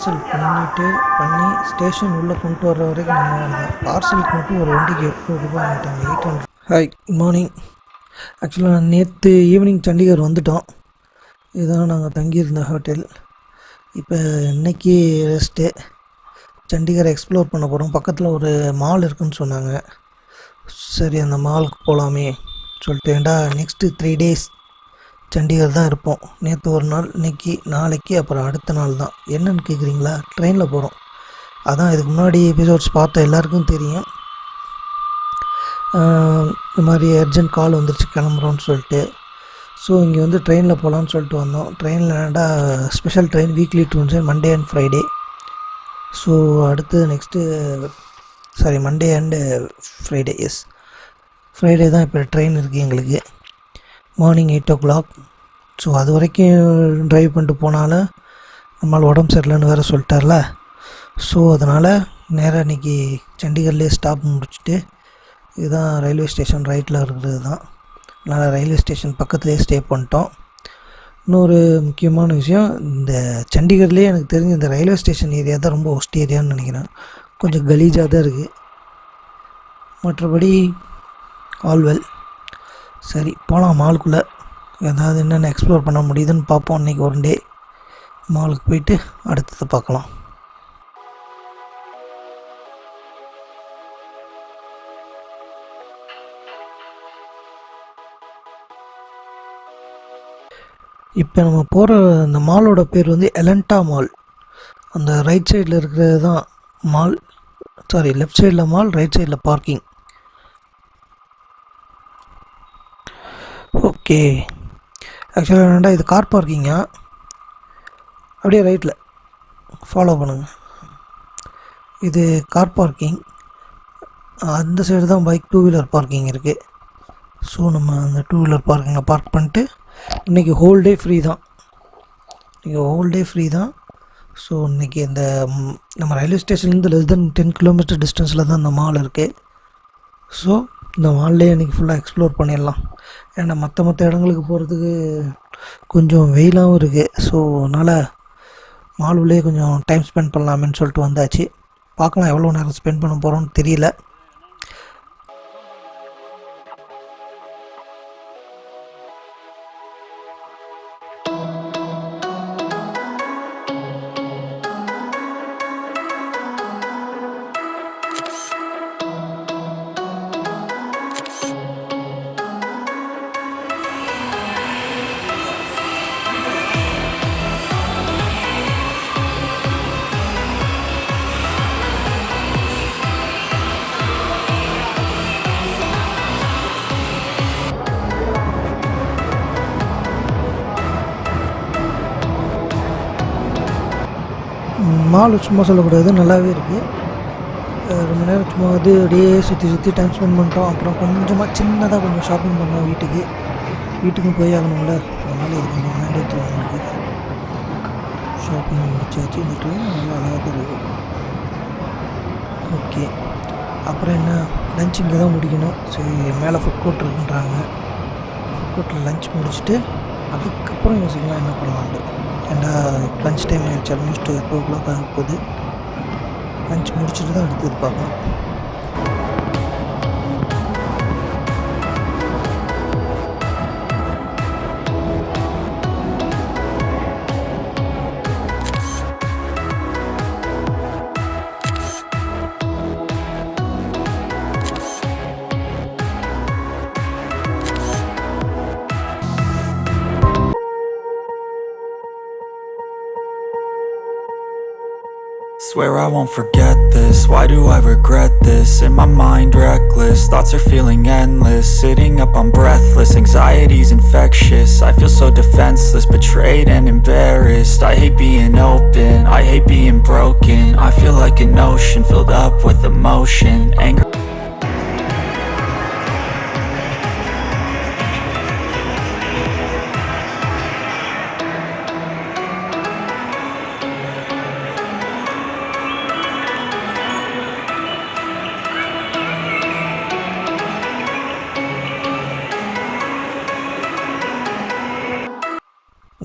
Parcel பண்ணி station உள்ளே கொண்டு வர்ற வரைக்கும் நம்ம வேலை தான். பார்சலுக்கு மட்டும் ஒரு வண்டிக்கு 800 வாங்கிட்டாங்க, 800. Hi, good morning. ஆக்சுவலாக நேற்று ஈவினிங் சண்டிகர் வந்துட்டோம். இதுதான் நாங்கள் தங்கியிருந்த ஹோட்டல். இப்போ இன்றைக்கி ரெஸ்ட்டு. சண்டிகரை எக்ஸ்ப்ளோர் பண்ண போகிறோம். பக்கத்தில் ஒரு மால் இருக்குதுன்னு சொன்னாங்க. சரி, அந்த மாலுக்கு போகலாமே சொல்லிட்டு. ஏண்டா நெக்ஸ்ட்டு 3 days சண்டிகர் தான் இருப்போம். நேற்று ஒரு நாள், இன்றைக்கி, நாளைக்கு, அப்புறம் அடுத்த நாள் தான். என்னென்னு கேட்குறீங்களா? ட்ரெயினில் போகிறோம். அதான் இதுக்கு முன்னாடி எபிசோட்ஸ் பார்த்த எல்லாருக்கும் தெரியும். இந்த மாதிரி அர்ஜென்ட் கால் வந்துருச்சு, கிளம்புறோன்னு சொல்லிட்டு. ஸோ இங்கே வந்து ட்ரெயினில் போகலான்னு சொல்லிட்டு வந்தோம். ட்ரெயினில் ஏண்டா ஸ்பெஷல் ட்ரெயின், வீக்லி டூன்ஸு, மண்டே அண்ட் ஃப்ரைடே. ஸோ அடுத்து Monday and Friday. Yes, Friday தான் இப்போ ட்ரெயின் இருக்குது எங்களுக்கு. Morning 8 o'clock. ஸோ அது வரைக்கும் ட்ரைவ் பண்ணிட்டு போனாலும் நம்மளால் உடம்பு சரியில்லைன்னு வேறு சொல்லிட்டார்ல. ஸோ அதனால் நேராக இன்றைக்கி சண்டிகர்லேயே ஸ்டாப் முடிச்சுட்டு, இதுதான் ரயில்வே ஸ்டேஷன், ரைட்டில் இருக்கிறது தான். அதனால் ரயில்வே ஸ்டேஷன் பக்கத்துலேயே ஸ்டே பண்ணிட்டோம். இன்னொரு முக்கியமான விஷயம், இந்த சண்டிகர்லேயே எனக்கு தெரிஞ்ச இந்த ரயில்வே ஸ்டேஷன் ஏரியா தான் ரொம்ப ஒஸ்ட் ஏரியான்னு நினைக்கிறேன். கொஞ்சம் கலீஜாக தான் இருக்குது. மற்றபடி ஆல்வெல். சரி, போகலாம் மாலுக்குள்ளே. ஏதாவது என்னென்ன எக்ஸ்ப்ளோர் பண்ண முடியுதுன்னு பார்ப்போம். இன்றைக்கி ஒரு டே மாலுக்கு போயிட்டு அடுத்தது பார்க்கலாம். இப்போ நம்ம போகிற இந்த மாலோட பேர் வந்து எலண்டா மால். அந்த ரைட் சைடில் இருக்கிறது தான் மால். லெஃப்ட் சைடில் மால், ரைட் சைடில் பார்க்கிங். ஓகே, ஆக்சுவலாக என்னடா இது கார் பார்க்கிங்கா? அப்படியே ரைட்டில் ஃபாலோ பண்ணுங்கள். இது கார் பார்க்கிங். அந்த சைடு தான் பைக், 2 வீலர் பார்க்கிங் இருக்குது. ஸோ நம்ம அந்த 2 வீலர் பார்க்கிங்கை பார்க் பண்ணிட்டு, இன்றைக்கி ஹோல் டே ஃப்ரீ தான். ஸோ இன்றைக்கி இந்த நம்ம ரயில்வே ஸ்டேஷன்லேருந்து லெஸ் தென் 10 kilometer டிஸ்டன்ஸில் தான் இந்த மால் இருக்குது. ஸோ இந்த மால்லே இன்றைக்கி ஃபுல்லாக எக்ஸ்ப்ளோர் பண்ணிடலாம். ஏன்னா மற்ற இடங்களுக்கு போகிறதுக்கு கொஞ்சம் வெயிலாகவும் இருக்குது. ஸோ அதனால் மால் உள்ளே கொஞ்சம் டைம் ஸ்பெண்ட் பண்ணலாமேன்னு சொல்லிட்டு வந்தாச்சு. பார்க்கலாம் எவ்வளோ நேரம் ஸ்பெண்ட் பண்ண போகிறோன்னு தெரியல. மால் சும்மா சொல்லக்கூடாது, நல்லாவே இருக்குது. ரொம்ப நேரம் சும்மா வந்து அப்படியே சுற்றி டைம் ஸ்பெண்ட் பண்ணிட்டோம். அப்புறம் சின்னதாக கொஞ்சம் ஷாப்பிங் பண்ணோம். வீட்டுக்கும் போய் ஆகணும்ல, அதனால் இது கொஞ்சம் மேண்டேட்ரி வாங்கிட்டு ஷாப்பிங் முடிச்சாச்சு. இந்த ட்ரெயின் நல்லா அழகாக தான் இருக்குது. ஓகே, அப்புறம் என்ன, லஞ்ச் இங்கே தான் முடிக்கணும். சரி, மேலே ஃபுட் கோர்ட் இருக்குன்றாங்க. ஃபுட் கோர்ட்டில் லஞ்ச் முடிச்சுட்டு அதுக்கப்புறம் யோசிக்கலாம் என்ன பண்ணலான்ட்டு. ஏன்னா லஞ்ச் டைம் ஆகிடுச்சு, ஆல்மோஸ்ட் 2 o'clock ஆக போகுது. லஞ்ச் முடிச்சுட்டு தான் அடுத்தது பார்க்கலாம். Swear I won't forget this, why do I regret this? In my mind reckless, thoughts are feeling endless. Sitting up, I'm breathless, anxiety's infectious. I feel so defenseless, betrayed and embarrassed. I hate being open, I hate being broken. I feel like an ocean filled up with emotion, anger.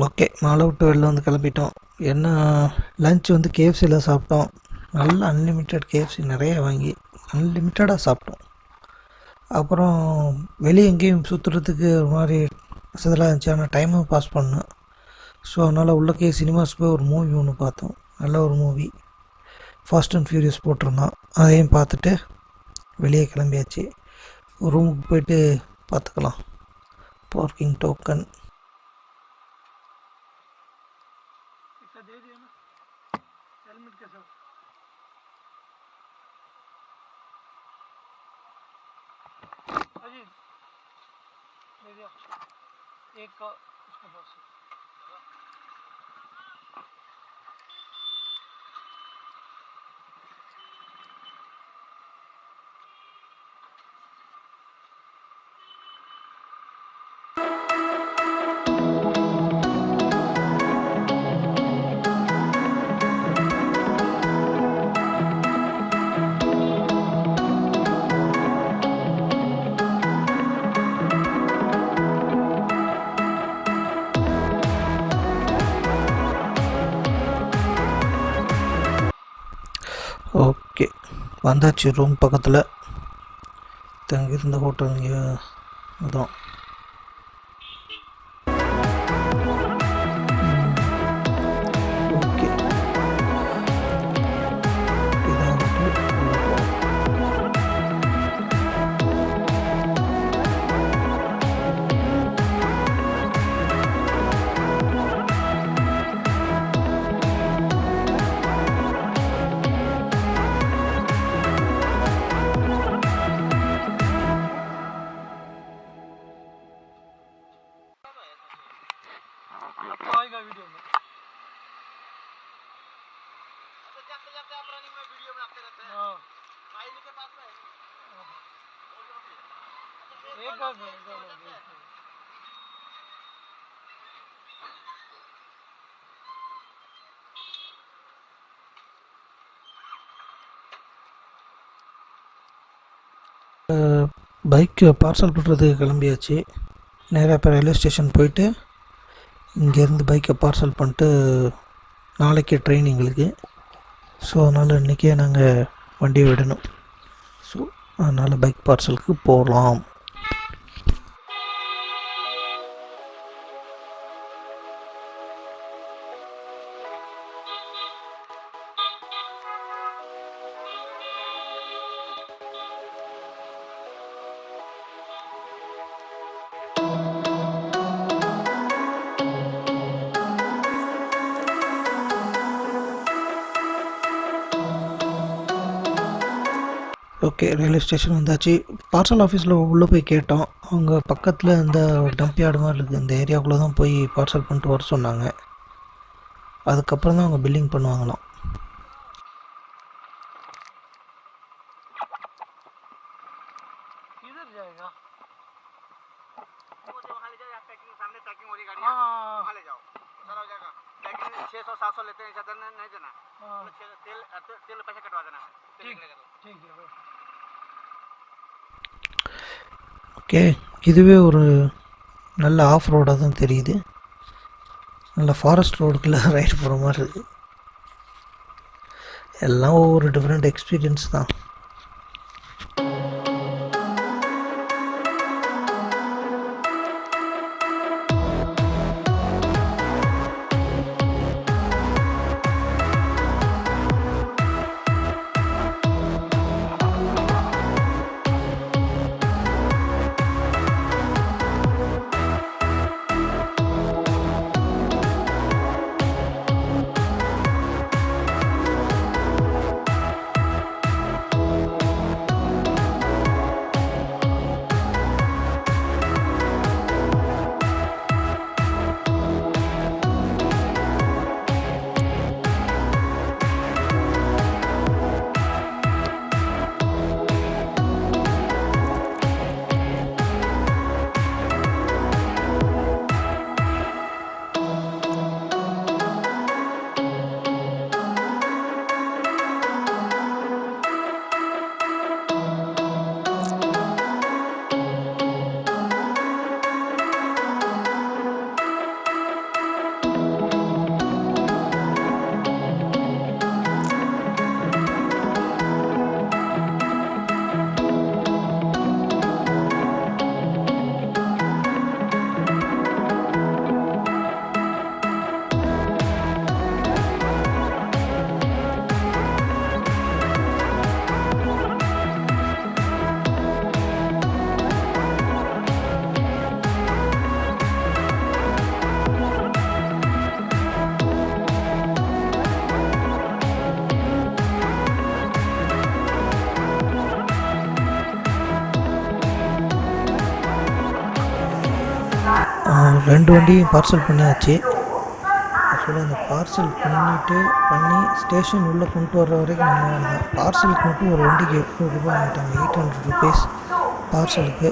Okay, மாலை விட்டு வெளில வந்து கிளம்பிட்டோம். என்ன lunch வந்து கேஎஃப்சியில் சாப்பிட்டோம். நல்ல unlimited KFC நிறைய வாங்கி அன்லிமிட்டடாக சாப்பிட்டோம். அப்புறம் வெளியே எங்கேயும் சுற்றுறதுக்கு ஒரு மாதிரி வசதிலாம் இருந்துச்சு, ஆனால் டைமும் பாஸ் பண்ணேன். ஸோ அதனால் உள்ளக்கே சினிமாஸ் போய் ஒரு மூவி ஒன்று பார்த்தோம். நல்ல ஒரு மூவி, ஃபாஸ்ட் அண்ட் ஃபியூரியஸ் போட்டிருந்தான். அதையும் பார்த்துட்டு வெளியே கிளம்பியாச்சு. ரூமுக்கு போயிட்டு பார்த்துக்கலாம். பார்க்கிங் டோக்கன் ஓகே, வந்தாச்சு ரூம் பக்கத்தில். தங்கியிருந்த ஹோட்டல் இங்கே அதான். ஓகே, இதான் आएगा वीडियो में। वीडियो बनाते रहते हैं। हाँ। भाई के पास में एक பைக் பார்சல் பண்ணுறதுக்கு கிளம்பியாச்சு. நேராக இப்போ ரயில்வே ஸ்டேஷன் போயிட்டு இங்கேருந்து பைக்கை பார்சல் பண்ணிட்டு நாளைக்கே ட்ரெயின் எங்களுக்கு. ஸோ அதனால் இன்றைக்கே நாங்கள் வண்டியை விடணும். ஸோ அதனால் பைக் பார்சலுக்கு போகலாம். ஓகே, ரயில்வே ஸ்டேஷன் வந்தாச்சு. பார்சல் ஆஃபீஸில் உள்ளே போய் கேட்டோம். அவங்க பக்கத்தில் இந்த டம்ப் யார்டு மாதிரி இருக்குது, இந்த ஏரியாவுக்குள்ளே தான் போய் பார்சல் பண்ணிட்டு வர சொன்னாங்க. அதுக்கப்புறம் தான் அவங்க பில்லிங் பண்ணுவாங்களாம். किधर जाएगा? वो जो वहाँ ले जाओ, पैकिंग सामने पैकिंग हो रही गाड़ी, हाँ वहाँ ले जाओ, सारा हो जाएगा। पैकिंग 600-700 लेते हैं, ज़्यादा नहीं देना। हाँ तेल पैसे कटवा देना। ठीक ठीक है। ஓகே, இதுவே ஒரு நல்ல ஆஃப் ரோடாக தான் தெரியுது. நல்ல ஃபாரஸ்ட் ரோடுக்குள்ளே ரைடு போகிற மாதிரி இருக்குது. எல்லாம் ஒவ்வொரு டிஃப்ரெண்ட் எக்ஸ்பீரியன்ஸ் தான். 2 வண்டியும் பார்சல் பண்ணியாச்சு. ஆக்சுவலாக அந்த பார்சல் பண்ணி ஸ்டேஷன் உள்ளே கொண்டு வர்ற வரைக்கும் நம்ம பார்சலுக்கு மட்டும் ஒரு வண்டிக்கு 800 ரூபாய் வாங்கிட்டாங்க. 800 ருபீஸ் பார்சலுக்கு.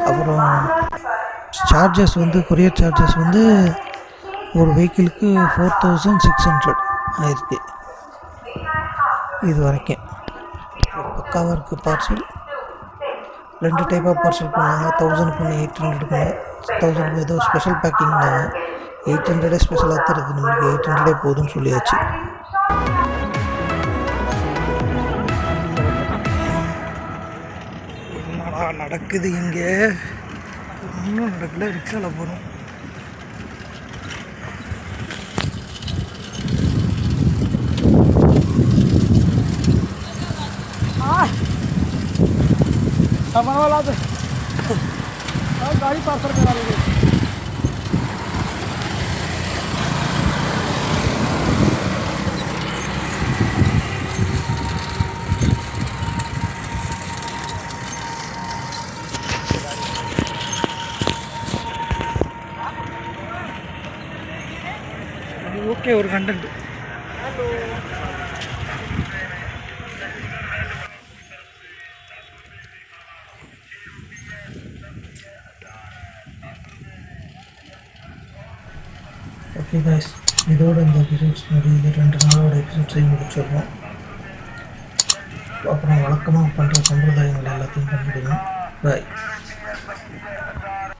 அப்புறம் சார்ஜஸ் வந்து கொரியர் சார்ஜஸ் வந்து ஒரு வெஹிக்கிளுக்கு 4600 ஆயிருக்கு இது வரைக்கும். பக்காவாக இருக்குது பார்சல். 2 டைப்பாக பார்சல் பண்ணாங்க. 1000க்கு ஒன்று 800க்கு ஒன்று. 1000க்கு ஏதோ ஸ்பெஷல் பேக்கிங்னாங்க. 800 ஸ்பெஷலாக தான் இருக்குது. நம்மளுக்கு 800 போதும்னு சொல்லியாச்சு. என்னடா நடக்குது இங்கே? ஒன்றும் நடக்கல. ரிக்ஷாவில் போகிறோம். सामान वाला तो गाड़ी पार्सल करा लेंगे. ஓகே, ஒரு கண்டென்ட். ஓகே கைஸ், இதோட இந்த எபிசோட்ஸ் முடியுது. 2 நாளோட எபிசோட்ஸையும் முடிச்சிடுறோம். அப்புறம் வழக்கமாக பண்ணுற சம்பிரதாயங்கள் எல்லாத்தையும் பண்ணிவிடுங்க. பாய்.